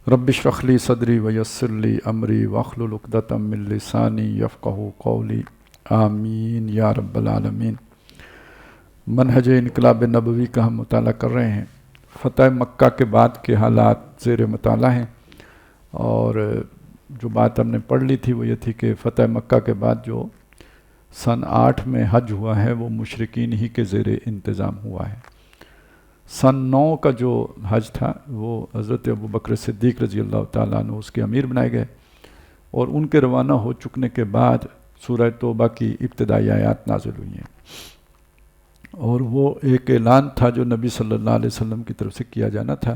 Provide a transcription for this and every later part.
رب اشرح لی صدری ویسر لی امری واحلل عقدۃ من لسانی یفقہوا قولی آمین یا رب العالمین۔ منہج انقلاب نبوی کا ہم مطالعہ کر رہے ہیں۔ فتح مکہ کے بعد کے حالات زیر مطالعہ ہیں، اور جو بات ہم نے پڑھ لی تھی وہ یہ تھی کہ فتح مکہ کے بعد جو سن 8 میں حج ہوا ہے وہ مشرکین ہی کے زیر انتظام ہوا ہے۔ سن 9 کا جو حج تھا وہ حضرت ابوبکر صدیق رضی اللہ تعالیٰ عنہ اس کے امیر بنائے گئے، اور ان کے روانہ ہو چکنے کے بعد سورہ توبہ کی ابتدائی آیات نازل ہوئی ہیں، اور وہ ایک اعلان تھا جو نبی صلی اللہ علیہ وسلم کی طرف سے کیا جانا تھا،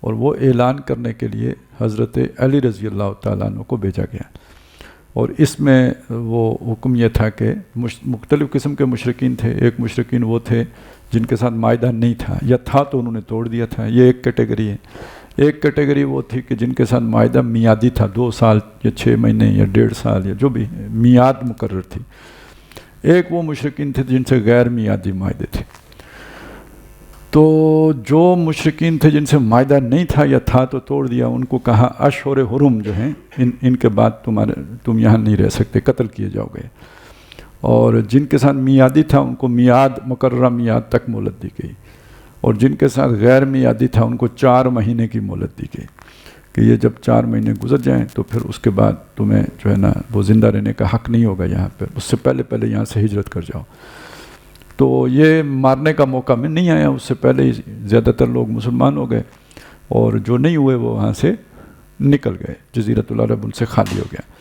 اور وہ اعلان کرنے کے لیے حضرت علی رضی اللہ تعالیٰ عنہ کو بھیجا گیا۔ اور اس میں وہ حکم یہ تھا کہ مختلف قسم کے مشرکین تھے۔ ایک مشرکین وہ تھے جن کے ساتھ معاہدہ نہیں تھا، یا تھا تو انہوں نے توڑ دیا تھا، یہ ایک کیٹیگری ہے۔ ایک کیٹیگری وہ تھی کہ جن کے ساتھ معاہدہ میعادی تھا، 2 سال یا 6 مہینے یا 1.5 سال یا جو بھی میعاد مقرر تھی۔ ایک وہ مشرکین تھے جن سے غیر میعادی معاہدے تھے۔ تو جو مشرکین تھے جن سے معاہدہ نہیں تھا یا تھا تو توڑ دیا، ان کو کہا اشہر حرم جو ہیں ان کے بعد تم یہاں نہیں رہ سکتے، قتل کیے جاؤ گے۔ اور جن کے ساتھ میعادی تھا ان کو مقررہ میعاد تک مہلت دی گئی، اور جن کے ساتھ غیر میعادی تھا ان کو 4 مہینے کی مہلت دی گئی کہ یہ جب 4 مہینے گزر جائیں تو پھر اس کے بعد تمہیں جو ہے نا وہ زندہ رہنے کا حق نہیں ہوگا یہاں پہ، اس سے پہلے یہاں سے ہجرت کر جاؤ۔ تو یہ مارنے کا موقع میں نہیں آیا، اس سے پہلے ہی زیادہ تر لوگ مسلمان ہو گئے، اور جو نہیں ہوئے وہ وہاں سے نکل گئے، جزیرۃ العرب ان سے خالی ہو گیا۔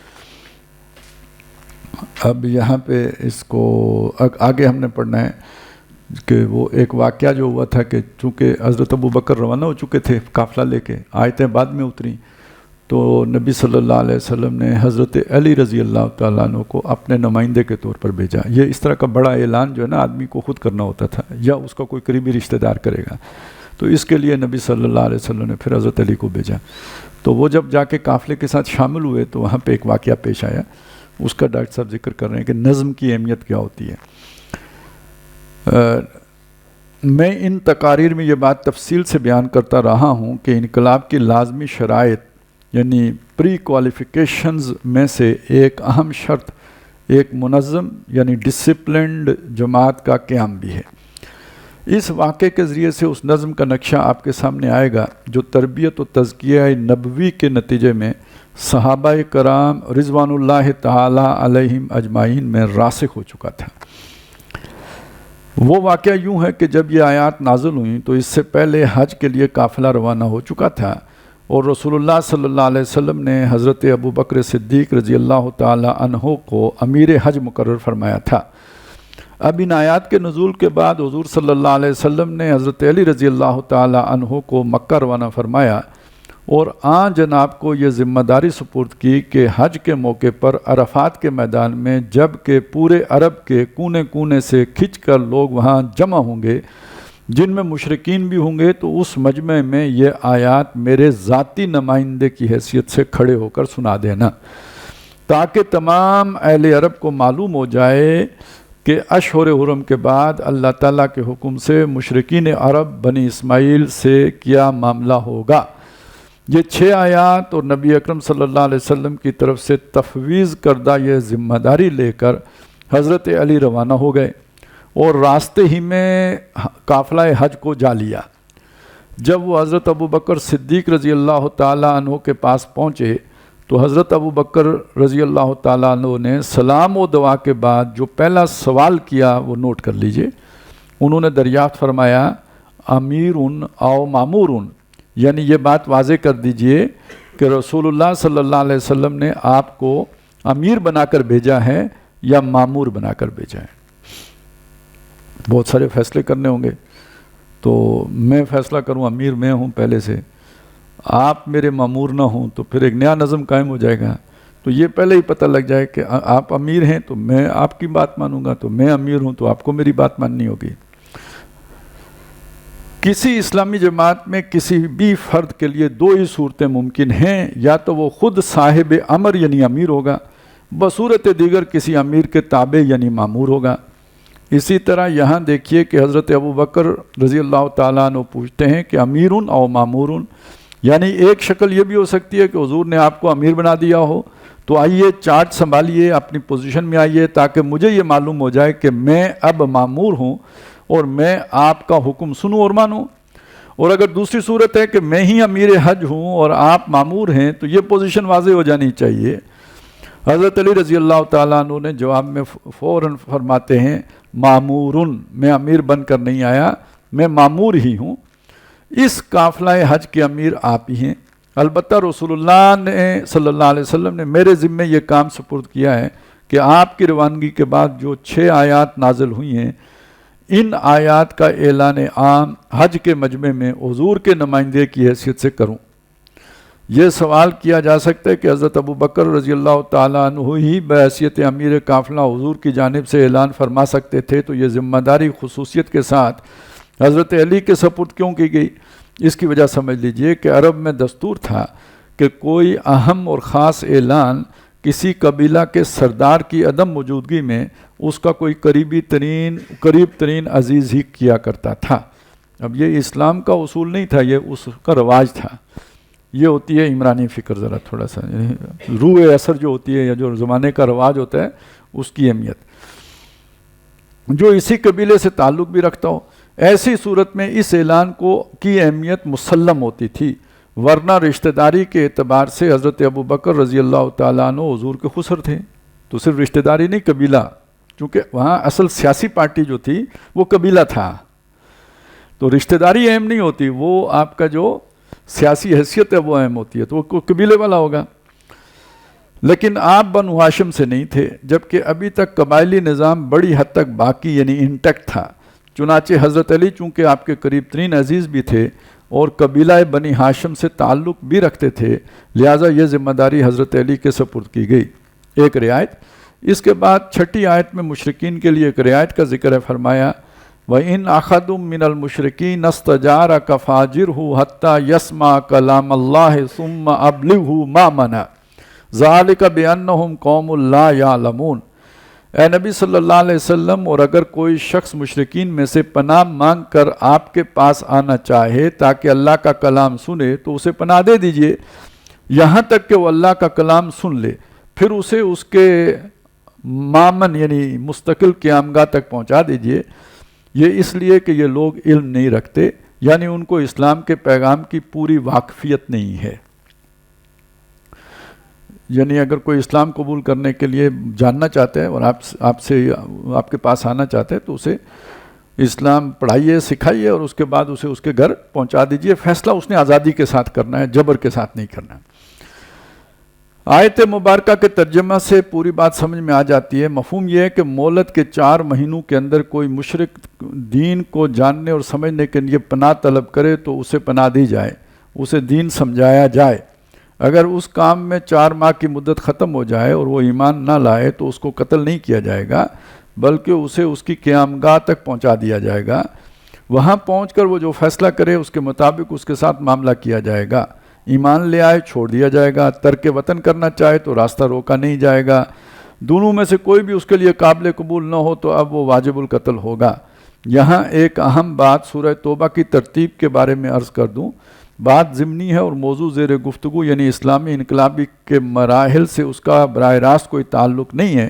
اب یہاں پہ اس کو آگے ہم نے پڑھنا ہے کہ وہ ایک واقعہ جو ہوا تھا کہ چونکہ حضرت ابوبکر روانہ ہو چکے تھے قافلہ لے کے، آیتیں بعد میں اتریں، تو نبی صلی اللہ علیہ وسلم نے حضرت علی رضی اللہ تعالیٰ عنہ کو اپنے نمائندے کے طور پر بھیجا۔ یہ اس طرح کا بڑا اعلان جو ہے نا آدمی کو خود کرنا ہوتا تھا، یا اس کا کوئی قریبی رشتہ دار کرے گا، تو اس کے لیے نبی صلی اللہ علیہ وسلم نے پھر حضرت علی کو بھیجا۔ تو وہ جب جا کے قافلے کے ساتھ شامل ہوئے تو وہاں پہ ایک واقعہ پیش آیا، اس کا ڈاکٹر صاحب ذکر کر رہے ہیں کہ نظم کی اہمیت کیا ہوتی ہے۔ میں ان تقاریر میں یہ بات تفصیل سے بیان کرتا رہا ہوں کہ انقلاب کی لازمی شرائط یعنی پری کوالیفیکیشنز میں سے ایک اہم شرط ایک منظم یعنی ڈسپلنڈ جماعت کا قیام بھی ہے۔ اس واقعے کے ذریعے سے اس نظم کا نقشہ آپ کے سامنے آئے گا جو تربیت و تزکیہ نبوی کے نتیجے میں صحابہ کرام رضوان اللہ تعالی علیہم اجمعین میں راسخ ہو چکا تھا۔ وہ واقعہ یوں ہے کہ جب یہ آیات نازل ہوئیں تو اس سے پہلے حج کے لیے قافلہ روانہ ہو چکا تھا، اور رسول اللہ صلی اللہ علیہ وسلم نے حضرت ابوبکر صدیق رضی اللہ تعالی عنہ کو امیر حج مقرر فرمایا تھا۔ اب ان آیات کے نزول کے بعد حضور صلی اللہ علیہ وسلم نے حضرت علی رضی اللہ تعالی عنہ کو مکہ روانہ فرمایا، اور آن جناب کو یہ ذمہ داری سپرد کی کہ حج کے موقع پر عرفات کے میدان میں جب کہ پورے عرب کے کونے کونے سے کھنچ کر لوگ وہاں جمع ہوں گے جن میں مشرکین بھی ہوں گے، تو اس مجمع میں یہ آیات میرے ذاتی نمائندے کی حیثیت سے کھڑے ہو کر سنا دینا، تاکہ تمام اہل عرب کو معلوم ہو جائے کہ اشہر حرم کے بعد اللہ تعالیٰ کے حکم سے مشرکین عرب بنی اسماعیل سے کیا معاملہ ہوگا۔ یہ 6 آیات اور نبی اکرم صلی اللہ علیہ وسلم کی طرف سے تفویض کردہ یہ ذمہ داری لے کر حضرت علی روانہ ہو گئے، اور راستے ہی میں قافلہ حج کو جا لیا۔ جب وہ حضرت ابوبکر صدیق رضی اللہ تعالیٰ عنہ کے پاس پہنچے تو حضرت ابوبکر رضی اللہ تعالیٰ عنہ نے سلام و دعا کے بعد جو پہلا سوال کیا وہ نوٹ کر لیجئے۔ انہوں نے دریافت فرمایا امیر او مامور، یعنی یہ بات واضح کر دیجئے کہ رسول اللہ صلی اللہ علیہ وسلم نے آپ کو امیر بنا کر بھیجا ہے یا مامور بنا کر بھیجا ہے۔ بہت سارے فیصلے کرنے ہوں گے، تو میں فیصلہ کروں امیر میں ہوں پہلے سے، آپ میرے مامور نہ ہوں تو پھر ایک نیا نظم قائم ہو جائے گا۔ تو یہ پہلے ہی پتہ لگ جائے کہ آپ امیر ہیں تو میں آپ کی بات مانوں گا، تو میں امیر ہوں تو آپ کو میری بات ماننی ہوگی۔ کسی اسلامی جماعت میں کسی بھی فرد کے لیے 2 ہی صورتیں ممکن ہیں، یا تو وہ خود صاحب امر یعنی امیر ہوگا، بصورت دیگر کسی امیر کے تابع یعنی مامور ہوگا۔ اسی طرح یہاں دیکھیے کہ حضرت ابوبکر رضی اللہ تعالیٰ عنہ پوچھتے ہیں کہ امیرن او مامورن، یعنی ایک شکل یہ بھی ہو سکتی ہے کہ حضور نے آپ کو امیر بنا دیا ہو، تو آئیے چارٹ سنبھالیے، اپنی پوزیشن میں آئیے تاکہ مجھے یہ معلوم ہو جائے کہ میں اب مامور ہوں اور میں آپ کا حکم سنوں اور مانوں۔ اور اگر دوسری صورت ہے کہ میں ہی امیر حج ہوں اور آپ مامور ہیں، تو یہ پوزیشن واضح ہو جانی چاہیے۔ حضرت علی رضی اللہ تعالیٰ عنہ نے جواب میں فوراً فرماتے ہیں مامورن، میں امیر بن کر نہیں آیا، میں مامور ہی ہوں۔ اس قافلہ حج کے امیر آپ ہی ہیں، البتہ رسول اللہ نے صلی اللہ علیہ وسلم نے میرے ذمے یہ کام سپرد کیا ہے کہ آپ کی روانگی کے بعد جو 6 آیات نازل ہوئی ہیں، ان آیات کا اعلان عام حج کے مجمع میں حضور کے نمائندے کی حیثیت سے کروں۔ یہ سوال کیا جا سکتا ہے کہ حضرت ابو بکر رضی اللہ تعالیٰ عنہ ہی بحیثیت امیر قافلہ حضور کی جانب سے اعلان فرما سکتے تھے، تو یہ ذمہ داری خصوصیت کے ساتھ حضرت علی کے سپرد کیوں کی گئی؟ اس کی وجہ سمجھ لیجئے کہ عرب میں دستور تھا کہ کوئی اہم اور خاص اعلان کسی قبیلہ کے سردار کی عدم موجودگی میں اس کا کوئی قریب ترین عزیز ہی کیا کرتا تھا۔ اب یہ اسلام کا اصول نہیں تھا، یہ اس کا رواج تھا۔ یہ ہوتی ہے عمرانی فکر، ذرا تھوڑا سا روح اثر جو ہوتی ہے یا جو زمانے کا رواج ہوتا ہے اس کی اہمیت، جو اسی قبیلے سے تعلق بھی رکھتا ہو۔ ایسی صورت میں اس اعلان کی اہمیت مسلم ہوتی تھی، ورنہ رشتہ داری کے اعتبار سے حضرت ابو بکر رضی اللہ تعالیٰ عنہ حضور کے خسر تھے۔ تو صرف رشتہ داری نہیں، قبیلہ، چونکہ وہاں اصل سیاسی پارٹی جو تھی وہ قبیلہ تھا، تو رشتہ داری اہم نہیں ہوتی، وہ آپ کا جو سیاسی حیثیت ہے وہ اہم ہوتی ہے، تو وہ قبیلے والا ہوگا۔ لیکن آپ بنو ہاشم سے نہیں تھے، جبکہ ابھی تک قبائلی نظام بڑی حد تک باقی یعنی انٹیکٹ تھا۔ چنانچہ حضرت علی چونکہ آپ کے قریب ترین عزیز بھی تھے اور قبیلہ بنی ہاشم سے تعلق بھی رکھتے تھے، لہٰذا یہ ذمہ داری حضرت علی کے سپرد کی گئی۔ ایک رعایت، اس کے بعد 6 آیت میں مشرکین کے لیے ایک رعایت کا ذکر ہے، فرمایا وَإِنْ أَحَدٌ مِّنَ الْمُشْرِكِينَ اسْتَجَارَكَ فَأَجِرْهُ حَتَّى يَسْمَعَ كَلَامَ اللَّهِ ثُمَّ أَبْلِغْهُ مَأْمَنَهُ ذَلِكَ بِأَنَّهُمْ قَوْمٌ لَا يَعْلَمُونَ۔ اے نبی صلی اللہ علیہ وسلم، اور اگر کوئی شخص مشرکین میں سے پناہ مانگ کر آپ کے پاس آنا چاہے تاکہ اللہ کا کلام سنے تو اسے پناہ دے دیجئے، یہاں تک کہ وہ اللہ کا کلام سن لے، پھر اسے اس کے مامن یعنی مستقل قیامگاہ تک پہنچا دیجئے۔ یہ اس لیے کہ یہ لوگ علم نہیں رکھتے، یعنی ان کو اسلام کے پیغام کی پوری واقفیت نہیں ہے۔ یعنی اگر کوئی اسلام قبول کرنے کے لیے جاننا چاہتا ہے اور آپ کے پاس آنا چاہتا ہے تو اسے اسلام پڑھائیے، سکھائیے اور اس کے بعد اسے اس کے گھر پہنچا دیجئے۔ فیصلہ اس نے آزادی کے ساتھ کرنا ہے، جبر کے ساتھ نہیں کرنا ہے۔ آیت مبارکہ کے ترجمہ سے پوری بات سمجھ میں آ جاتی ہے۔ مفہوم یہ ہے کہ مہلت کے 4 مہینوں کے اندر کوئی مشرک دین کو جاننے اور سمجھنے کے لیے پناہ طلب کرے تو اسے پناہ دی جائے، اسے دین سمجھایا جائے۔ اگر اس کام میں 4 ماہ کی مدت ختم ہو جائے اور وہ ایمان نہ لائے تو اس کو قتل نہیں کیا جائے گا، بلکہ اسے اس کی قیامگاہ تک پہنچا دیا جائے گا۔ وہاں پہنچ کر وہ جو فیصلہ کرے اس کے مطابق اس کے ساتھ معاملہ کیا جائے گا۔ ایمان لے آئے چھوڑ دیا جائے گا، ترک وطن کرنا چاہے تو راستہ روکا نہیں جائے گا۔ دونوں میں سے کوئی بھی اس کے لیے قابل قبول نہ ہو تو اب وہ واجب القتل ہوگا۔ یہاں ایک اہم بات سورہ توبہ کی ترتیب کے بارے میں عرض کر دوں۔ بات ضمنی ہے اور موضوع زیر گفتگو یعنی اسلامی انقلابی کے مراحل سے اس کا براہ راست کوئی تعلق نہیں ہے،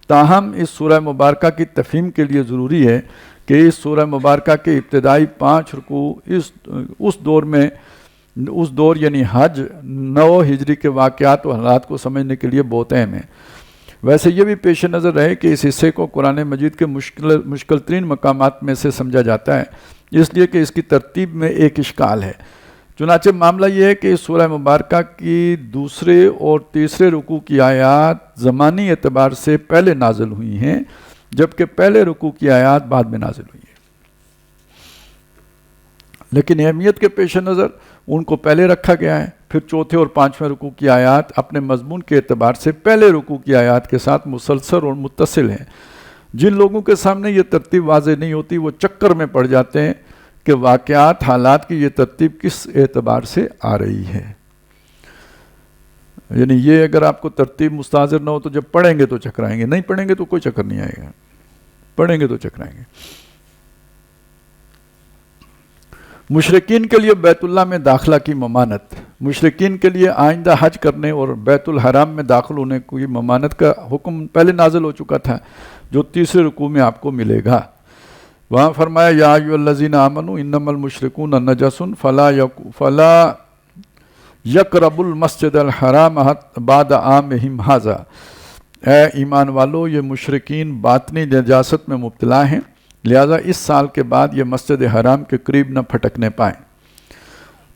تاہم اس سورہ مبارکہ کی تفہیم کے لیے ضروری ہے کہ اس سورہ مبارکہ کے ابتدائی 5 رکوع اس دور یعنی حج 9 ہجری کے واقعات و حالات کو سمجھنے کے لیے بہت اہم ہیں۔ ویسے یہ بھی پیش نظر رہے کہ اس حصے کو قرآن مجید کے مشکل ترین مقامات میں سے سمجھا جاتا ہے، اس لیے کہ اس کی ترتیب میں ایک اشکال ہے۔ چنانچہ معاملہ یہ ہے کہ اس سورہ مبارکہ کی 2 اور 3 رکوع کی آیات زمانی اعتبار سے پہلے نازل ہوئی ہیں، جبکہ پہلے رکوع کی آیات بعد میں نازل ہوئی ہیں، لیکن اہمیت کے پیش نظر ان کو پہلے رکھا گیا ہے۔ پھر 4 اور 5 رکوع کی آیات اپنے مضمون کے اعتبار سے پہلے رکوع کی آیات کے ساتھ مسلسل اور متصل ہیں۔ جن لوگوں کے سامنے یہ ترتیب واضح نہیں ہوتی وہ چکر میں پڑ جاتے ہیں کہ واقعات حالات کی یہ ترتیب کس اعتبار سے آ رہی ہے۔ یعنی یہ اگر آپ کو ترتیب مستحضر نہ ہو تو جب پڑھیں گے تو چکرائیں گے، نہیں پڑھیں گے تو کوئی چکر نہیں آئے گا، پڑھیں گے تو چکرائیں گے۔ مشرقین کے لیے بیت اللہ میں داخلہ کی ممانت، مشرقین کے لیے آئندہ حج کرنے اور بیت الحرام میں داخل ہونے کی ممانت کا حکم پہلے نازل ہو چکا تھا، جو تیسرے رکوع میں آپ کو ملے گا۔ وہاں فرمایا یا ایھا الذین آمنوا انما المشرکون نجس فلا یقربوا المسجد الحرام بعد عامہم ھذا، اے ایمان والو یہ مشرکین باطنی نجاست میں مبتلا ہیں، لہذا اس سال کے بعد یہ مسجد حرام کے قریب نہ پھٹکنے پائیں۔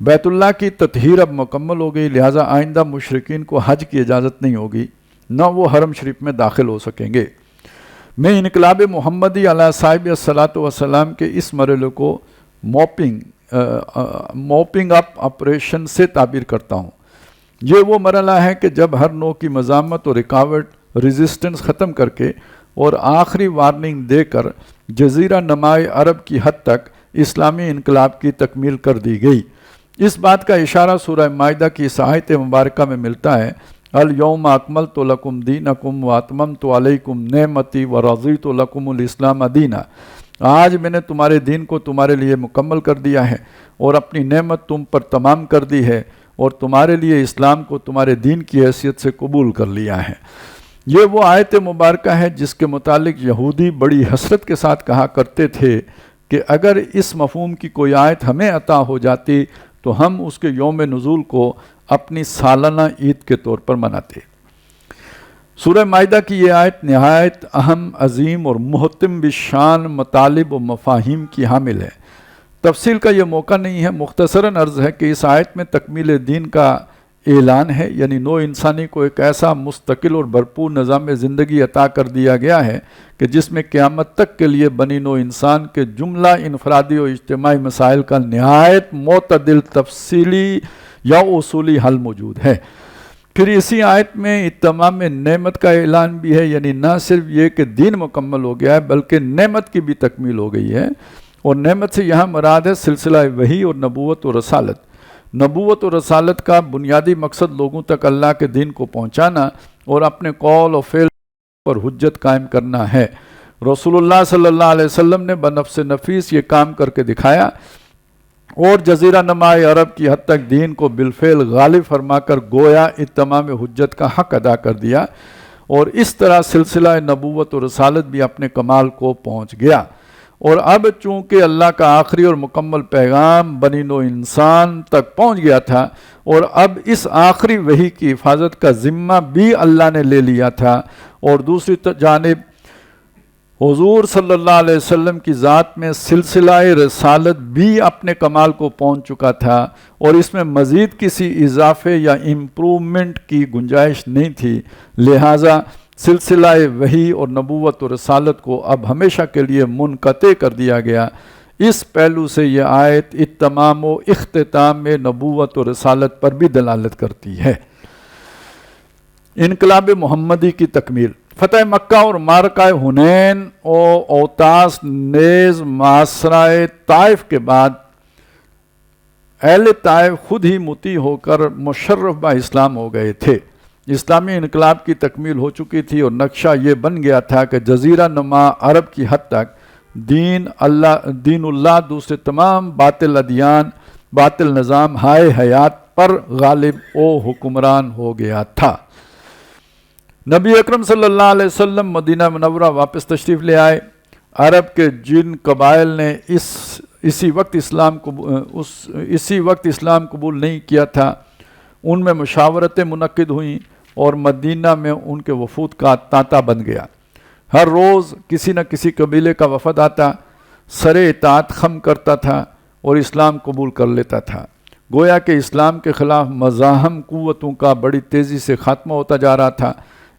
بیت اللہ کی تطہیر اب مکمل ہو گئی، لہذا آئندہ مشرکین کو حج کی اجازت نہیں ہوگی، نہ وہ حرم شریف میں داخل ہو سکیں گے۔ میں انقلاب محمدی علیہ صاحب الصلاۃ والسلام کے اس مرحلے کو موپنگ اپ آپریشن سے تعبیر کرتا ہوں۔ یہ وہ مرحلہ ہے کہ جب ہر نوع کی مزاحمت اور رکاوٹ ریزسٹنس ختم کر کے اور آخری وارننگ دے کر جزیرہ نمائے عرب کی حد تک اسلامی انقلاب کی تکمیل کر دی گئی۔ اس بات کا اشارہ سورہ مائدہ کی اس آیت مبارکہ میں ملتا ہے، الیوم اکملت لکم دینکم واتممت علیکم نعمتی ورضیت لکم الاسلام دینا، آج میں نے تمہارے دین کو تمہارے لیے مکمل کر دیا ہے اور اپنی نعمت تم پر تمام کر دی ہے اور تمہارے لیے اسلام کو تمہارے دین کی حیثیت سے قبول کر لیا ہے۔ یہ وہ آیت مبارکہ ہے جس کے متعلق یہودی بڑی حسرت کے ساتھ کہا کرتے تھے کہ اگر اس مفہوم کی کوئی آیت ہمیں عطا ہو جاتی تو ہم اس کے یوم نزول کو اپنی سالانہ عید کے طور پر مناتے۔ سورہ مائدہ کی یہ آیت نہایت اہم، عظیم اور محتم بشان مطالب و مفاہیم کی حامل ہے۔ تفصیل کا یہ موقع نہیں ہے، مختصراً عرض ہے کہ اس آیت میں تکمیل دین کا اعلان ہے، یعنی نوع انسانی کو ایک ایسا مستقل اور بھرپور نظام زندگی عطا کر دیا گیا ہے کہ جس میں قیامت تک کے لیے بنی نوع انسان کے جملہ انفرادی اور اجتماعی مسائل کا نہایت معتدل، تفصیلی یا اصولی حل موجود ہے۔ پھر اسی آیت میں اتمام نعمت کا اعلان بھی ہے، یعنی نہ صرف یہ کہ دین مکمل ہو گیا ہے بلکہ نعمت کی بھی تکمیل ہو گئی ہے، اور نعمت سے یہاں مراد ہے سلسلہ وحی اور نبوت و رسالت۔ نبوت و رسالت کا بنیادی مقصد لوگوں تک اللہ کے دین کو پہنچانا اور اپنے قول و فعل پر حجت قائم کرنا ہے۔ رسول اللہ صلی اللہ علیہ وسلم نے بنفس نفیس یہ کام کر کے دکھایا اور جزیرہ نمائے عرب کی حد تک دین کو بالفعل غالب فرما کر گویا اتمام حجت کا حق ادا کر دیا، اور اس طرح سلسلہ نبوت و رسالت بھی اپنے کمال کو پہنچ گیا۔ اور اب چونکہ اللہ کا آخری اور مکمل پیغام بنی نوع انسان تک پہنچ گیا تھا، اور اب اس آخری وحی کی حفاظت کا ذمہ بھی اللہ نے لے لیا تھا، اور دوسری جانب حضور صلی اللہ علیہ وسلم کی ذات میں سلسلہ رسالت بھی اپنے کمال کو پہنچ چکا تھا، اور اس میں مزید کسی اضافے یا امپرومنٹ کی گنجائش نہیں تھی، لہٰذا سلسلہ وحی اور نبوت و رسالت کو اب ہمیشہ کے لیے منقطع کر دیا گیا۔ اس پہلو سے یہ آیت اتمام و اختتام نبوت و رسالت پر بھی دلالت کرتی ہے۔ انقلاب محمدی کی تکمیل، فتح مکہ اور معرکہ حنین و اوطاس نیز معاصرہ طائف کے بعد اہل طائف خود ہی مطیع ہو کر مشرف با اسلام ہو گئے تھے۔ اسلامی انقلاب کی تکمیل ہو چکی تھی اور نقشہ یہ بن گیا تھا کہ جزیرہ نما عرب کی حد تک دین اللہ دوسرے تمام باطل ادیان، باطل نظام ہائے حیات پر غالب و حکمران ہو گیا تھا۔ نبی اکرم صلی اللہ علیہ وسلم مدینہ منورہ واپس تشریف لے آئے۔ عرب کے جن قبائل نے اسی وقت اسلام قبول نہیں کیا تھا، ان میں مشاورتیں منعقد ہوئیں اور مدینہ میں ان کے وفود کا تانتا بن گیا۔ ہر روز کسی نہ کسی قبیلے کا وفد آتا، سر اطاعت خم کرتا تھا اور اسلام قبول کر لیتا تھا۔ گویا کہ اسلام کے خلاف مزاحم قوتوں کا بڑی تیزی سے خاتمہ ہوتا جا رہا تھا۔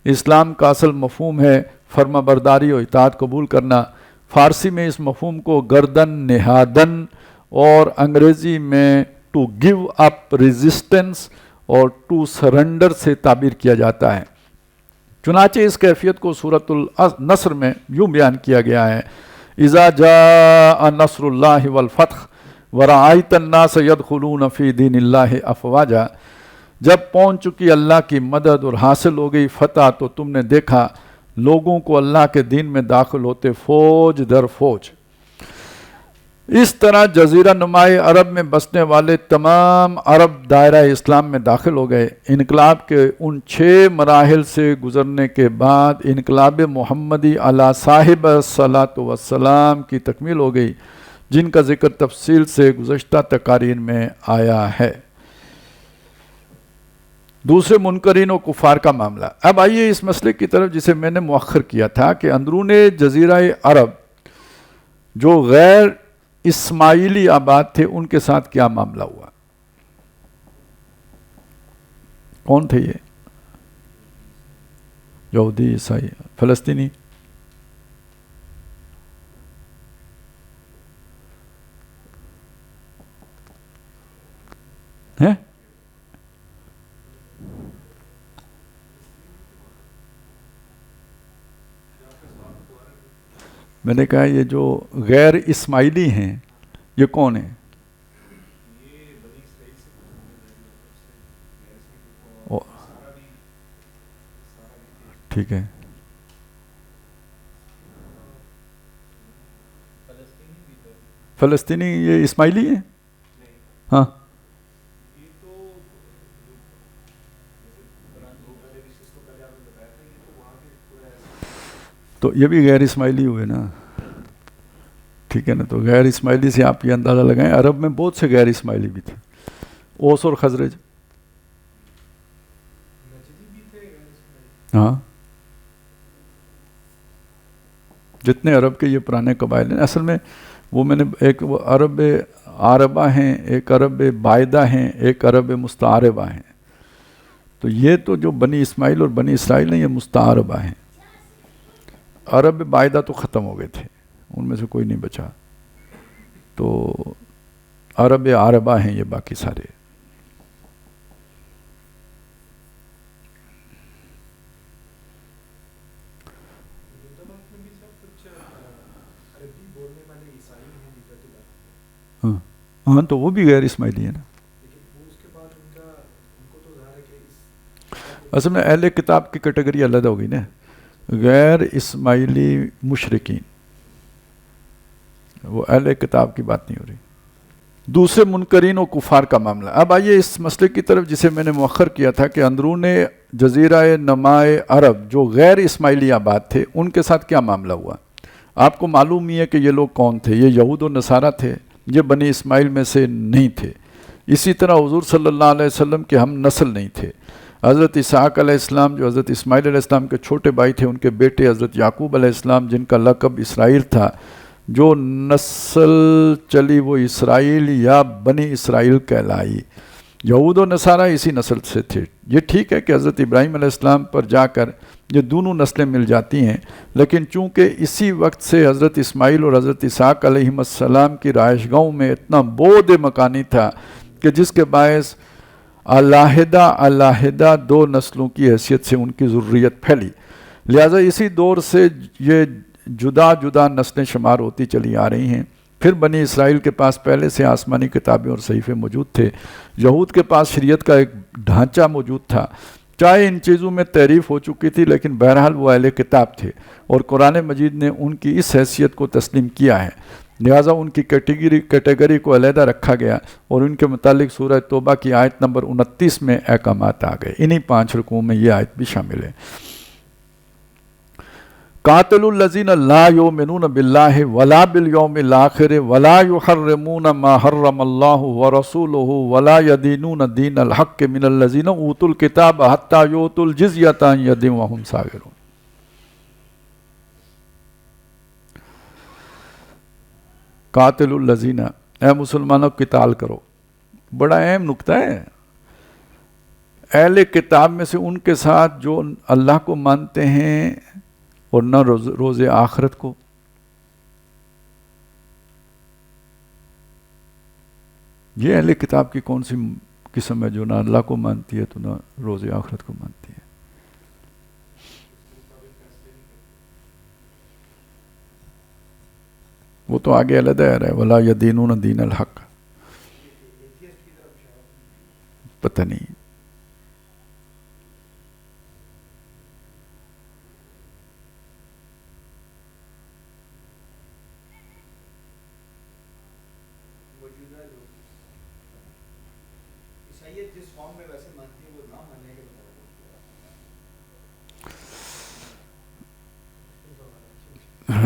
اسلام کا اصل مفہوم ہے فرما برداری و اطاعت قبول کرنا۔ فارسی میں اس مفہوم کو گردن نہادن اور انگریزی میں ٹو گیو اپ ریزسٹنس اور ٹو سرنڈر سے تعبیر کیا جاتا ہے۔ چنانچہ اس کیفیت کو سورۃ النصر میں یوں بیان کیا گیا ہے، اذا جاء نصر اللہ والفتح ورأیت الناس یدخلون فی دین اللہ افواجا، جب پہنچ چکی اللہ کی مدد اور حاصل ہو گئی فتح تو تم نے دیکھا لوگوں کو اللہ کے دین میں داخل ہوتے فوج در فوج۔ اس طرح جزیرہ نمائے عرب میں بسنے والے تمام عرب دائرہ اسلام میں داخل ہو گئے۔ انقلاب کے ان 6 مراحل سے گزرنے کے بعد انقلاب محمدی علی صاحب الصلاۃ والسلام کی تکمیل ہو گئی، جن کا ذکر تفصیل سے گزشتہ تقاریر میں آیا ہے۔ دوسرے منکرین و کفار کا معاملہ۔ اب آئیے اس مسئلے کی طرف جسے میں نے مؤخر کیا تھا کہ اندرون جزیرہ عرب جو غیر اسماعیلی آباد تھے ان کے ساتھ کیا معاملہ ہوا؟ کون تھے یہ؟ یہودی، عیسائی، فلسطینی؟ ہیں؟ میں نے کہا یہ جو غیر اسماعیلی ہیں یہ کون ہیں؟ ٹھیک ہے، فلسطینی یہ اسماعیلی ہیں؟ ہاں، تو یہ بھی غیر اسماعیلی ہوئے نا، ٹھیک ہے نا؟ تو غیر اسماعیلی سے آپ یہ اندازہ لگائیں عرب میں بہت سے غیر اسماعیلی بھی تھے، اوس اور خزرج، ہاں، جتنے عرب کے یہ پرانے قبائل ہیں اصل میں وہ میں نے ایک وہ عرب عاربہ ہیں، ایک عرب بائدہ ہیں، ایک عرب مستعربہ ہیں، تو یہ تو جو بنی اسماعیل اور بنی اسرائیل ہیں یہ مستعربہ ہیں، عرب بائدہ تو ختم ہو گئے تھے، ان میں سے کوئی نہیں بچا، تو عرب عاربہ ہیں یہ باقی سارے۔ ہاں ہاں، تو وہ بھی غیر اسماعیلی ہے نا، اصل میں اہل کتاب کی کیٹیگری علیحدہ ہو گئی نا، غیر اسماعیلی مشرکین، وہ اہل کتاب کی بات نہیں ہو رہی۔ دوسرے منکرین و کفار کا معاملہ۔ اب آئیے اس مسئلے کی طرف جسے میں نے مؤخر کیا تھا کہ اندرون جزیرہ نمائے عرب جو غیر اسماعیلی آباد تھے ان کے ساتھ کیا معاملہ ہوا؟ آپ کو معلوم ہی ہے کہ یہ لوگ کون تھے، یہ یہود و نصارہ تھے، یہ بنی اسماعیل میں سے نہیں تھے۔ اسی طرح حضور صلی اللہ علیہ وسلم کے ہم نسل نہیں تھے۔ حضرت اسحاق علیہ السلام جو حضرت اسماعیل علیہ السلام کے چھوٹے بھائی تھے، ان کے بیٹے حضرت یعقوب علیہ السلام جن کا لقب اسرائیل تھا، جو نسل چلی وہ اسرائیل یا بنی اسرائیل کہلائی۔ یہود و نصارہ اسی نسل سے تھے۔ یہ ٹھیک ہے کہ حضرت ابراہیم علیہ السلام پر جا کر یہ دونوں نسلیں مل جاتی ہیں، لیکن چونکہ اسی وقت سے حضرت اسماعیل اور حضرت اسحاق علیہ السلام کی رہائش گاہوں میں اتنا بعد مکانی تھا کہ جس کے باعث علیحدہ 2 نسلوں کی حیثیت سے ان کی ذریت پھیلی، لہٰذا اسی دور سے یہ جدا جدا نسلیں شمار ہوتی چلی آ رہی ہیں۔ پھر بنی اسرائیل کے پاس پہلے سے آسمانی کتابیں اور صحیفے موجود تھے، یہود کے پاس شریعت کا ایک ڈھانچہ موجود تھا، چاہے ان چیزوں میں تعریف ہو چکی تھی لیکن بہرحال وہ اہل کتاب تھے اور قرآن مجید نے ان کی اس حیثیت کو تسلیم کیا ہے، لہٰذا ان کی کیٹیگری کو علیحدہ رکھا گیا اور ان کے متعلق سورہ توبہ کی آیت نمبر 29 میں احکامات آ گئے۔ انہی 5 رکوعوں میں یہ آیت بھی شامل ہے۔ قاتل الذین لا یؤمنون باللہ ولا بالیوم الآخر ولا یحرمون ما حرم اللہ ورسولہ ولا یدینون دین الحق من الذین اوتوا الکتاب حتی یؤتوا الجزیۃ عن ید وہم صاغرون۔ قاتل الذین، اے مسلمانوں قتال کرو، بڑا اہم نکتہ ہے۔ اہل کتاب میں سے ان کے ساتھ جو اللہ کو مانتے ہیں اور نہ روز آخرت کو، یہ اہل کتاب کی کون سی قسم ہے جو نہ اللہ کو مانتی ہے تو نہ روز آخرت کو مانتی ہے؟ وہ تو آگے علیحدہ آ رہا ہے ولا یدینون دین الحق، پتہ نہیں۔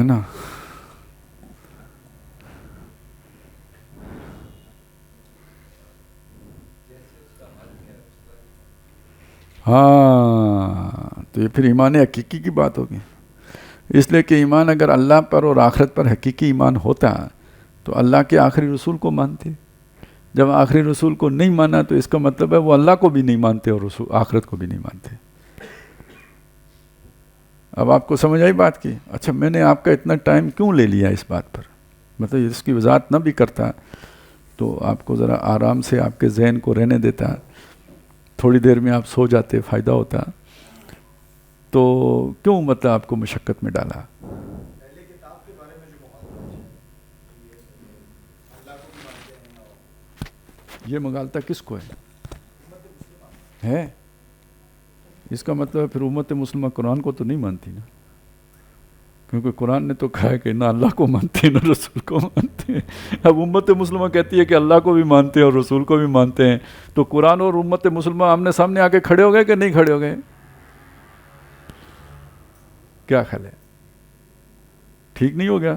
نا. ہاں تو یہ پھر ایمان حقیقی کی بات ہوگی. اس لیے کہ ایمان اگر اللہ پر اور آخرت پر حقیقی ایمان ہوتا تو اللہ کے آخری رسول کو مانتے. جب آخری رسول کو نہیں مانا تو اس کا مطلب ہے وہ اللہ کو بھی نہیں مانتے اور رسول آخرت کو بھی نہیں مانتے. اب آپ کو سمجھ آئی بات کی؟ اچھا میں نے آپ کا اتنا ٹائم کیوں لے لیا اس بات پر؟ مطلب اس کی وضاحت نہ بھی کرتا تو آپ کو ذرا آرام سے آپ کے ذہن کو رہنے دیتا, تھوڑی دیر میں آپ سو جاتے, فائدہ ہوتا. تو کیوں مطلب آپ کو مشقت میں ڈالا؟ یہ مغالطہ کس کو ہے؟ اس کا مطلب ہے پھر امت مسلمہ قرآن کو تو نہیں مانتی نا, کیونکہ قرآن نے تو کہا ہے کہ نہ اللہ کو مانتے ہیں نہ رسول کو مانتے ہیں. اب امت مسلمہ کہتی ہے کہ اللہ کو بھی مانتے ہیں اور رسول کو بھی مانتے ہیں, تو قرآن اور امت مسلمہ آمنے سامنے آ کے کھڑے ہو گئے کہ نہیں کھڑے ہو گئے؟ کیا خیال ہے؟ ٹھیک نہیں ہو گیا؟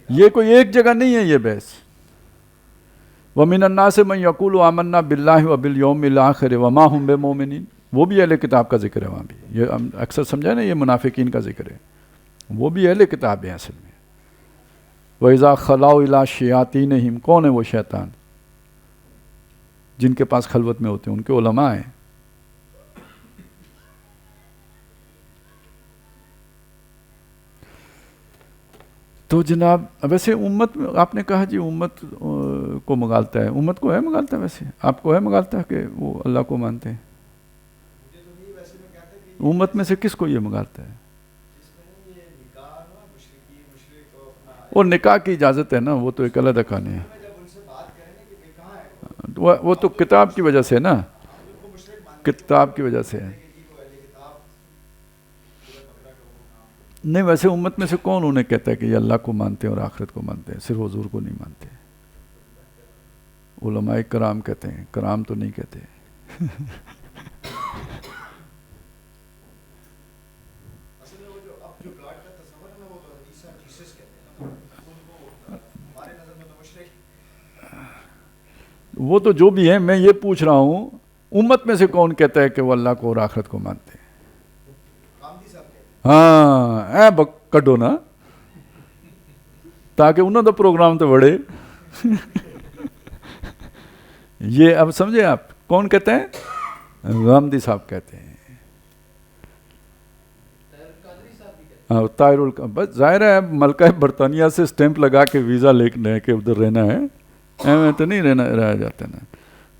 یہ کوئی ایک جگہ نہیں ہے یہ بحث. وَمِنَ النَّاسِ مَن يَقُولُ آمَنَّا بِاللَّهِ وَبِالْيَوْمِ الْآخِرِ وَمَا هُمْ بِمُؤْمِنِينَ. وہ بھی اہل کتاب کا ذکر ہے وہاں بھی. یہ اکثر سمجھا نا, یہ منافقین کا ذکر ہے. وہ بھی اہل کتاب ہیں اصل میں. وَإِذَا خَلَوْا إِلَىٰ شَيَاطِينِهِمْ. کون ہے وہ شیطان جن کے پاس خلوت میں ہوتے ہیں؟ ان کے علماء ہیں. تو جناب ویسے امت میں آپ نے کہا جی امت کو مغالطہ ہے. امت کو ہے مغالطہ؟ ویسے آپ کو ہے مغالطہ کہ وہ اللہ کو مانتے ہیں؟ امت میں سے کس کو یہ مغالطہ ہے؟ وہ نکاح کی اجازت ہے نا, وہ تو ایک علیحدہ کہانی ہے. وہ تو کتاب کی وجہ سے نا, کتاب کی وجہ سے ہے. نہیں ویسے امت میں سے کون انہیں کہتا ہے کہ یہ اللہ کو مانتے ہیں اور آخرت کو مانتے ہیں, صرف حضور کو نہیں مانتے؟ علماء کرام کہتے ہیں, کرام تو نہیں کہتے. وہ تو جو بھی ہے, میں یہ پوچھ رہا ہوں امت میں سے کون کہتا ہے کہ وہ اللہ کو اور آخرت کو مانتے ہیں؟ ہاں کڈو نا, تاکہ انہوں دا پروگرام تو بڑھے. یہ اب سمجھے آپ کون کہتے ہیں؟ غامدی صاحب کہتے ہیں. ہاں طاہر بس ظاہر ہے ملکہ برطانیہ سے سٹیمپ لگا کے ویزا لے کے ادھر رہنا ہے, ایویں تو نہیں رہا جاتا نا.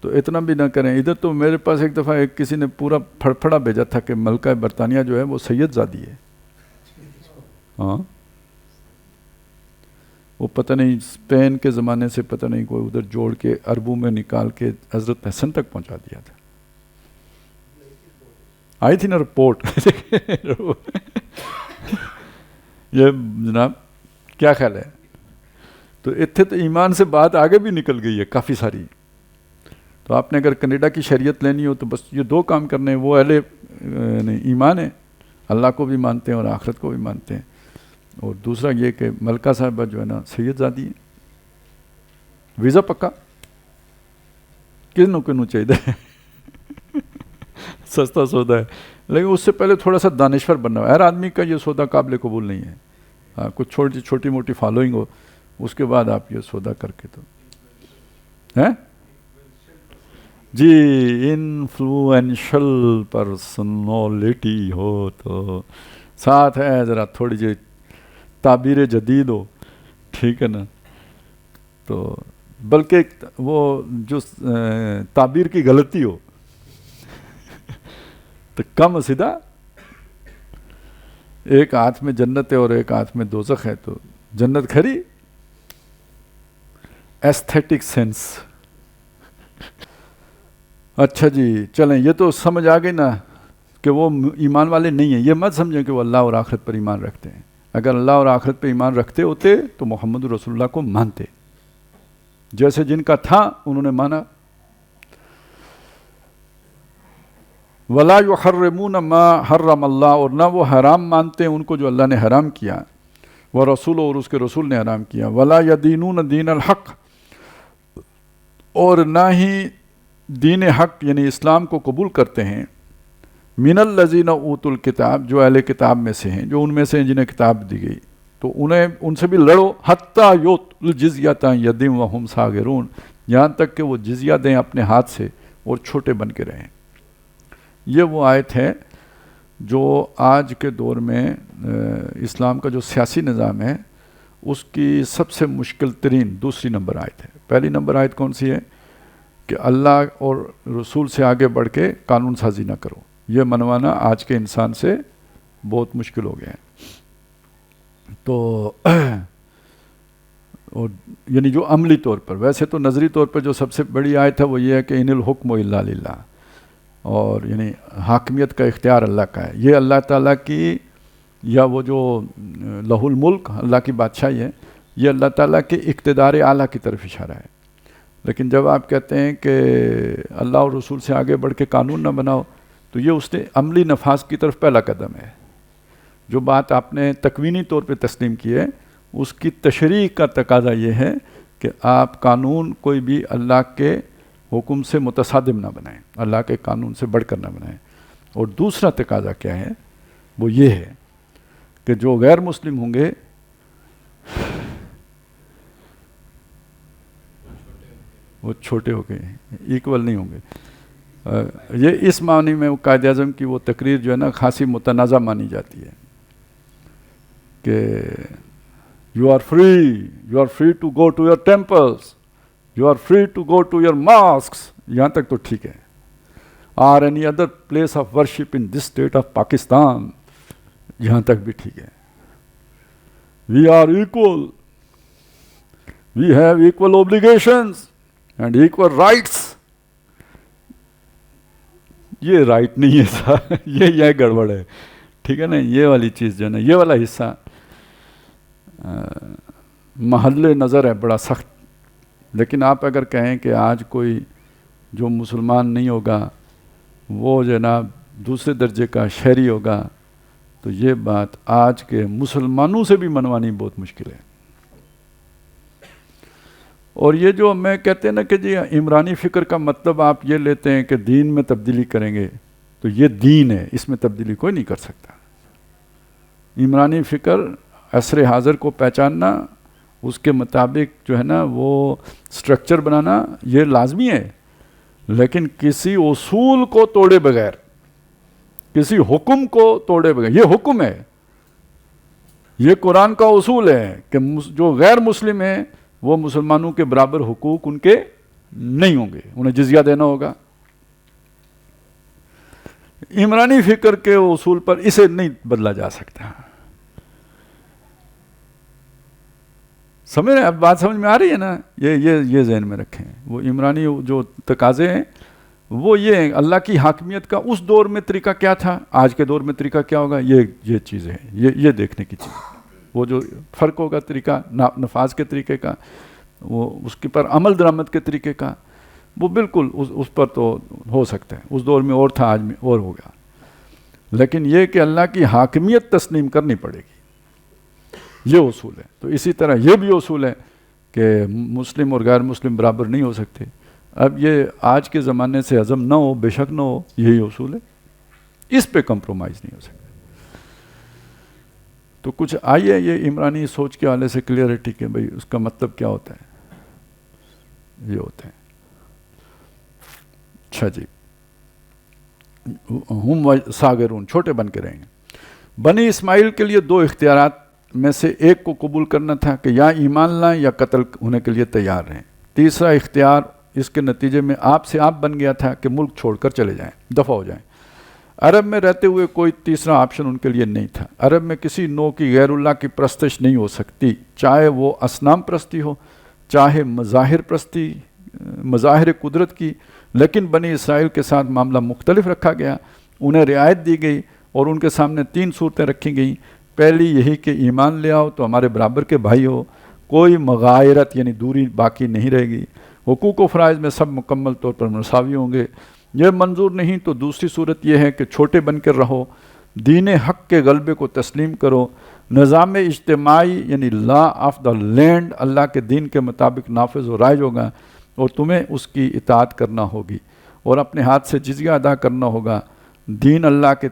تو اتنا بھی نہ کریں. ادھر تو میرے پاس ایک دفعہ کسی نے پورا پھڑپھڑا بھیجا تھا کہ ملکہ برطانیہ جو ہے وہ سید زادی ہے. ہاں وہ پتہ نہیں اسپین کے زمانے سے پتہ نہیں کوئی ادھر جوڑ کے عربوں میں نکال کے حضرت حسن تک پہنچا دیا تھا. آئی تھی نا رپورٹ. یہ جناب کیا خیال ہے؟ تو اتنے تو ایمان سے بات آگے بھی نکل گئی ہے کافی ساری. تو آپ نے اگر کینیڈا کی شریعت لینی ہو تو بس یہ دو کام کرنے ہیں. وہ اہل ایمان ہے, اللہ کو بھی مانتے ہیں اور آخرت کو بھی مانتے ہیں, اور دوسرا یہ کہ ملکہ صاحبہ جو ہے نا سید زادی ہے. ویزا پکا کنوں چاہیے. سستا سودا ہے, لیکن اس سے پہلے تھوڑا سا دانشور بننا ہو. ہر آدمی کا یہ سودا قابل قبول نہیں ہے. ہاں کچھ چھوٹی موٹی فالوئنگ ہو, اس کے بعد آپ یہ سودا کر کے تو ہیں جی انفلوئنشل پرسنالٹی ہو تو ساتھ ہے ذرا تھوڑی جی تعبیر جدید ہو, ٹھیک ہے نا. تو بلکہ وہ جو تعبیر کی غلطی ہو تو کم سیدھا, ایک ہاتھ میں جنت ہے اور ایک ہاتھ میں دوزخ ہے, تو جنت کھری ایستھیٹک سینس. اچھا جی چلیں, یہ تو سمجھ آ گئی نا کہ وہ ایمان والے نہیں ہیں. یہ مت سمجھیں کہ وہ اللہ اور آخرت پر ایمان رکھتے ہیں. اگر اللہ اور آخرت پر ایمان رکھتے ہوتے تو محمد رسول اللہ کو مانتے. جیسے جن کا تھا انہوں نے مانا. ولا یحرمون ما حرم اللہ، اور نہ وہ حرام مانتے ہیں ان کو جو اللہ نے حرام کیا، وہ رسول اور اس کے رسول نے حرام کیا، ولا یدینون دین الحق، اور نہ ہی دین حق یعنی اسلام کو قبول کرتے ہیں، من الذین اوتوا الکتاب، جو اہل کتاب میں سے ہیں، جو ان میں سے ہیں جنہیں کتاب دی گئی، تو ان سے بھی لڑو، حتی یؤتوا الجزیۃ عن ید وہم صاغرون، یہاں تک کہ وہ جزیہ دیں اپنے ہاتھ سے اور چھوٹے بن کے رہیں۔ یہ وہ آیت ہے جو آج کے دور میں اسلام کا جو سیاسی نظام ہے اس کی سب سے مشکل ترین دوسری نمبر آیت ہے۔ پہلی نمبر آیت کون سی ہے کہ اللہ اور رسول سے آگے بڑھ کے قانون سازی نہ کرو، یہ منوانا آج کے انسان سے بہت مشکل ہو گیا ہے۔ تو اور یعنی جو عملی طور پر، ویسے تو نظری طور پر جو سب سے بڑی آیت ہے وہ یہ ہے کہ ان الحکم الا للہ، اور یعنی حاکمیت کا اختیار اللہ کا ہے، یہ اللہ تعالیٰ کی، یا وہ جو لہ الملک، اللہ کی بادشاہی ہے، یہ اللہ تعالیٰ کے اقتدار اعلیٰ کی طرف اشارہ ہے۔ لیکن جب آپ کہتے ہیں کہ اللہ اور رسول سے آگے بڑھ کے قانون نہ بناؤ، تو یہ اس نے عملی نفاذ کی طرف پہلا قدم ہے۔ جو بات آپ نے تکوینی طور پہ تسلیم کی ہے، اس کی تشریح کا تقاضا یہ ہے کہ آپ قانون کوئی بھی اللہ کے حکم سے متصادم نہ بنائیں، اللہ کے قانون سے بڑھ کر نہ بنائیں۔ اور دوسرا تقاضا کیا ہے، وہ یہ ہے کہ جو غیر مسلم ہوں گے وہ چھوٹے ہو گئے، ایکول نہیں ہوں گے۔ یہ اس معنی میں قائد اعظم کی وہ تقریر جو ہے نا خاصی متنازع مانی جاتی ہے کہ you are free to go to your temples, you are free to go to your mosques, یہاں تک تو ٹھیک ہے، are any other place of worship in this state of Pakistan, یہاں تک بھی ٹھیک ہے۔ We are equal, we have equal obligations and equal rights, یہ رائٹ نہیں ہے سر، یہ گڑبڑ ہے، ٹھیک ہے نا۔ یہ والی چیز جو ہے نا، یہ والا حصہ محل نظر ہے بڑا سخت۔ لیکن آپ اگر کہیں کہ آج کوئی جو مسلمان نہیں ہوگا وہ جناب دوسرے درجے کا شہری ہوگا، تو یہ بات آج کے مسلمانوں سے بھی منوانی بہت مشکل ہے۔ اور یہ جو میں کہتے ہیں نا کہ جی عمرانی فکر کا مطلب آپ یہ لیتے ہیں کہ دین میں تبدیلی کریں گے، تو یہ دین ہے، اس میں تبدیلی کوئی نہیں کر سکتا۔ عمرانی فکر عصر حاضر کو پہچاننا، اس کے مطابق جو ہے نا وہ سٹرکچر بنانا، یہ لازمی ہے، لیکن کسی اصول کو توڑے بغیر، کسی حکم کو توڑے بغیر، یہ حکم ہے، یہ قرآن کا اصول ہے کہ جو غیر مسلم ہیں وہ مسلمانوں کے برابر حقوق ان کے نہیں ہوں گے، انہیں جزیہ دینا ہوگا۔ عمرانی فکر کے اصول پر اسے نہیں بدلا جا سکتا۔ سمجھ رہے ہیں؟ اب بات سمجھ میں آ رہی ہے نا؟ یہ ذہن میں رکھیں، وہ عمرانی جو تقاضے ہیں وہ یہ ہیں۔ اللہ کی حاکمیت کا اس دور میں طریقہ کیا تھا، آج کے دور میں طریقہ کیا ہوگا، یہ چیزیں ہیں، یہ دیکھنے کی چیز۔ وہ جو فرق ہوگا طریقہ نفاذ کے طریقے کا، وہ اس کے پر عمل درآمد کے طریقے کا، وہ بالکل اس پر تو ہو سکتا ہے، اس دور میں اور تھا، آج میں اور ہوگا۔ لیکن یہ کہ اللہ کی حاکمیت تسلیم کرنی پڑے گی، یہ اصول ہے۔ تو اسی طرح یہ بھی اصول ہے کہ مسلم اور غیر مسلم برابر نہیں ہو سکتے۔ اب یہ آج کے زمانے سے ہضم نہ ہو، بے شک نہ ہو، یہی اصول ہے، اس پہ کمپرومائز نہیں ہو سکتا۔ تو کچھ آئیے یہ عمرانی سوچ کے حوالے سے کلیئرٹی کہ بھئی اس کا مطلب کیا ہوتا ہے، یہ ہوتا ہے۔ اچھا جی، ہم صاغرون، چھوٹے بن کے رہیں گے۔ بنی اسماعیل کے لیے دو اختیارات میں سے ایک کو قبول کرنا تھا کہ یا ایمان لائیں یا قتل ہونے کے لیے تیار رہیں۔ تیسرا اختیار اس کے نتیجے میں آپ سے آپ بن گیا تھا کہ ملک چھوڑ کر چلے جائیں، دفع ہو جائیں۔ عرب میں رہتے ہوئے کوئی تیسرا آپشن ان کے لیے نہیں تھا۔ عرب میں کسی نوع کی غیر اللہ کی پرستش نہیں ہو سکتی، چاہے وہ اصنام پرستی ہو، چاہے مظاہر قدرت کی۔ لیکن بنی اسرائیل کے ساتھ معاملہ مختلف رکھا گیا، انہیں رعایت دی گئی اور ان کے سامنے 3 صورتیں رکھی گئیں۔ پہلی یہی کہ ایمان لے آؤ تو ہمارے برابر کے بھائی ہو، کوئی مغایرت یعنی دوری باقی نہیں رہے گی، حقوق و فرائض میں سب مکمل طور پر مساوی ہوں گے۔ یہ منظور نہیں تو دوسری صورت یہ ہے کہ چھوٹے بن کر رہو، دین حق کے غلبے کو تسلیم کرو، نظام اجتماعی یعنی لا آف دا لینڈ اللہ کے دین کے مطابق نافذ و رائج ہوگا اور تمہیں اس کی اطاعت کرنا ہوگی اور اپنے ہاتھ سے جزیہ ادا کرنا ہوگا۔ دین اللہ کے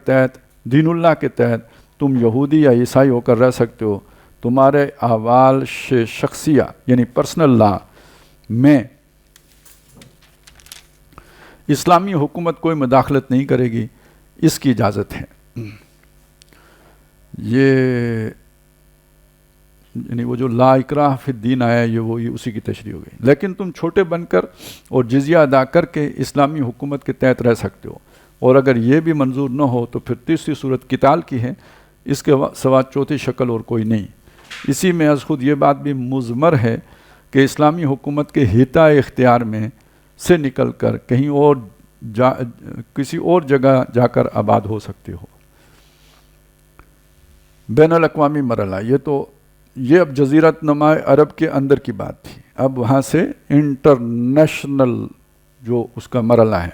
تحت تم یہودی یا عیسائی ہو کر رہ سکتے ہو، تمہارے احوال شخصیہ یعنی پرسنل لا میں اسلامی حکومت کوئی مداخلت نہیں کرے گی، اس کی اجازت ہے۔ یہ یعنی وہ جو لا اکراہ فی الدین آیا یہ اسی کی تشریح ہو گئی۔ لیکن تم چھوٹے بن کر اور جزیہ ادا کر کے اسلامی حکومت کے تحت رہ سکتے ہو، اور اگر یہ بھی منظور نہ ہو تو پھر تیسری صورت قتال کی ہے، اس کے سوا چوتھی شکل اور کوئی نہیں۔ اسی میں از خود یہ بات بھی مضمر ہے کہ اسلامی حکومت کے حیطہ اختیار میں سے نکل کر کہیں اور کسی اور جگہ جا کر آباد ہو سکتے ہو۔ بین الاقوامی مرحلہ، یہ اب جزیرت نما عرب کے اندر کی بات تھی، اب وہاں سے انٹرنیشنل جو اس کا مرحلہ ہے۔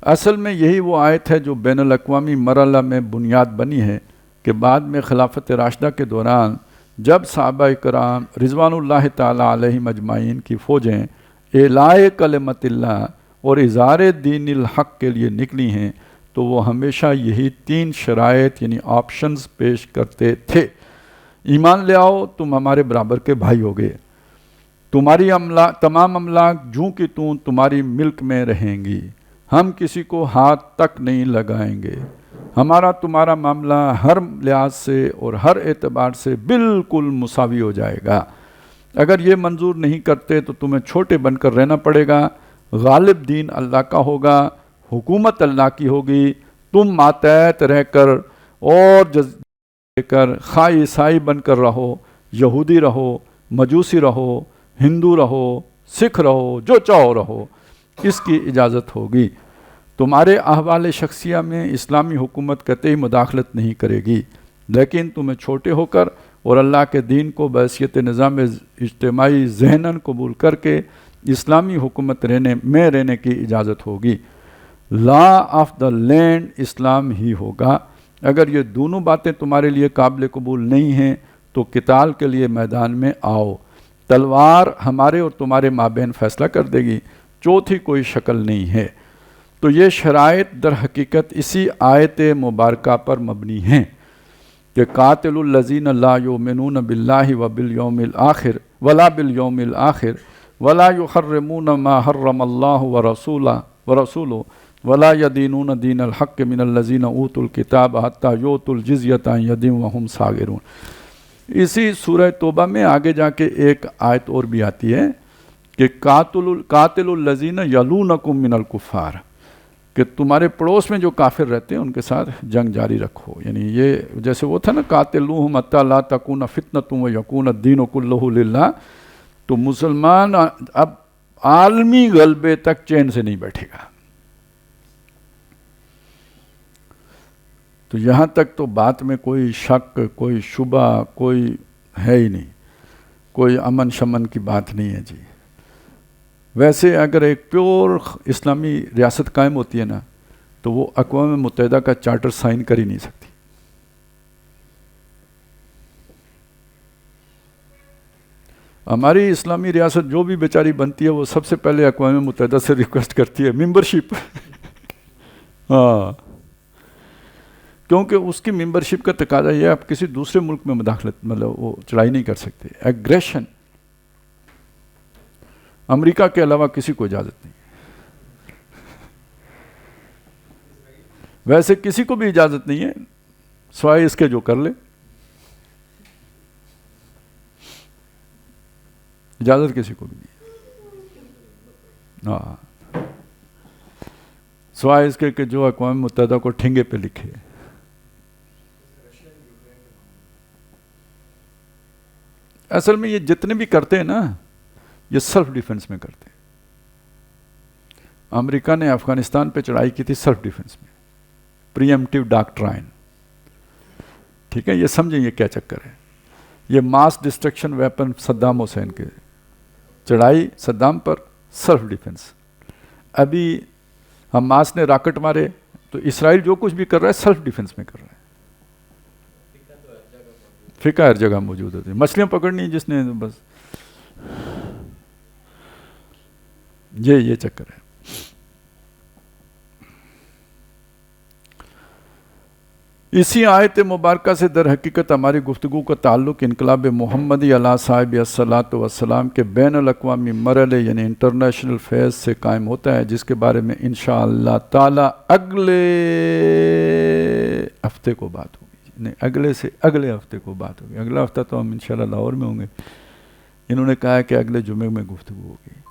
اصل میں یہی وہ آیت ہے جو بین الاقوامی مرحلہ میں بنیاد بنی ہے کہ بعد میں خلافت راشدہ کے دوران جب صحابہ کرام رضوان اللہ تعالیٰ علیہم اجمعین کی فوجیں اعلاء کلمت اللہ اور اظہار دین الحق کے لیے نکلی ہیں تو وہ ہمیشہ یہی 3 شرائط یعنی آپشنز پیش کرتے تھے۔ ایمان لے آؤ، تم ہمارے برابر کے بھائی ہوگے، تمہاری تمام املاک جوں کی توں تمہاری ملک میں رہیں گی، ہم کسی کو ہاتھ تک نہیں لگائیں گے، ہمارا تمہارا معاملہ ہر لحاظ سے اور ہر اعتبار سے بالکل مساوی ہو جائے گا۔ اگر یہ منظور نہیں کرتے تو تمہیں چھوٹے بن کر رہنا پڑے گا، غالب دین اللہ کا ہوگا، حکومت اللہ کی ہوگی، تم ماتحت رہ کر اور لے کر خواہ عیسائی بن کر رہو، یہودی رہو، مجوسی رہو، ہندو رہو، سکھ رہو، جو چاہو رہو، اس کی اجازت ہوگی۔ تمہارے احوال شخصیہ میں اسلامی حکومت قطعی مداخلت نہیں کرے گی، لیکن تمہیں چھوٹے ہو کر اور اللہ کے دین کو بحیثیت نظام اجتماعی ذہناً قبول کر کے اسلامی حکومت رہنے کی اجازت ہوگی۔ لا آف دا لینڈ اسلام ہی ہوگا۔ اگر یہ دونوں باتیں تمہارے لیے قابل قبول نہیں ہیں تو قتال کے لیے میدان میں آؤ، تلوار ہمارے اور تمہارے مابین فیصلہ کر دے گی، چوتھی کوئی شکل نہیں ہے۔ تو یہ شرائط در حقیقت اسی آیت مبارکہ پر مبنی ہیں کہ قاتل الذین لا یؤمنون باللہ وبالیوم الآخر ولا بالیوم الآخر ولا یحرمون ما حرم اللہ ورسولہ ولا یدینون دین الحق من الذین اوتوا الکتاب حتی یؤتوا الجزیۃ عن ید وہم صاغرون۔ اسی سورہ توبہ میں آگے جا کے ایک آیت اور بھی آتی ہے کہ قاتل الذین یلونکم من الکفار، کہ تمہارے پڑوس میں جو کافر رہتے ہیں ان کے ساتھ جنگ جاری رکھو۔ یعنی یہ جیسے وہ تھا نا قاتلوہم حتی لا تکون فتنۃ ویکون الدین کلہ للہ، تو مسلمان اب عالمی غلبے تک چین سے نہیں بیٹھے گا۔ تو یہاں تک تو بات میں کوئی شک، کوئی شبہ، کوئی ہے ہی نہیں، کوئی امن شمن کی بات نہیں ہے جی۔ ویسے اگر ایک پیور اسلامی ریاست قائم ہوتی ہے نا تو وہ اقوام متحدہ کا چارٹر سائن کر ہی نہیں سکتی۔ ہماری اسلامی ریاست جو بھی بیچاری بنتی ہے وہ سب سے پہلے اقوام متحدہ سے ریکویسٹ کرتی ہے ممبرشپ۔ ہاں، کیونکہ اس کی ممبرشپ کا تقاضا یہ ہے آپ کسی دوسرے ملک میں مداخلت مطلب وہ چڑھائی نہیں کر سکتے، ایگریشن امریکہ کے علاوہ کسی کو اجازت نہیں۔ ویسے کسی کو بھی اجازت نہیں ہے سوائے اس کے جو کر لے، اجازت کسی کو بھی نہیں، ہاں، سوائے اس کے کہ جو اقوام متحدہ کو ٹھنگے پہ لکھے۔ اصل میں یہ جتنے بھی کرتے ہیں نا یہ سیلف ڈیفنس میں کرتے ہیں۔ امریکہ نے افغانستان پہ چڑھائی کی تھی سیلف ڈیفنس میں، پری ایمپٹیو ڈاکٹرائن، ٹھیک ہے، یہ سمجھیں یہ کیا چکر ہے۔ یہ mass destruction weapon Saddam Hussein کے چڑھائی صدام پر سیلف ڈیفنس۔ ابھی حماس نے راکٹ مارے تو اسرائیل جو کچھ بھی کر رہا ہے سیلف ڈیفنس میں کر رہا ہے. فقہ ہر جگہ موجود ہوتی ہے. مچھلیاں پکڑنی جس نے بس یہ چکر ہے. اسی آیت مبارکہ سے در حقیقت ہماری گفتگو کا تعلق انقلاب محمدی علیہ صاحب الصلاۃ والسلام کے بین الاقوامی مرحلے یعنی انٹرنیشنل فیز سے قائم ہوتا ہے، جس کے بارے میں انشاءاللہ تعالی اگلے ہفتے کو بات ہوگی. نہیں، اگلے سے اگلے ہفتے کو بات ہوگی. اگلا ہفتہ تو ہم انشاءاللہ لاہور میں ہوں گے. انہوں نے کہا ہے کہ اگلے جمعے میں گفتگو ہوگی.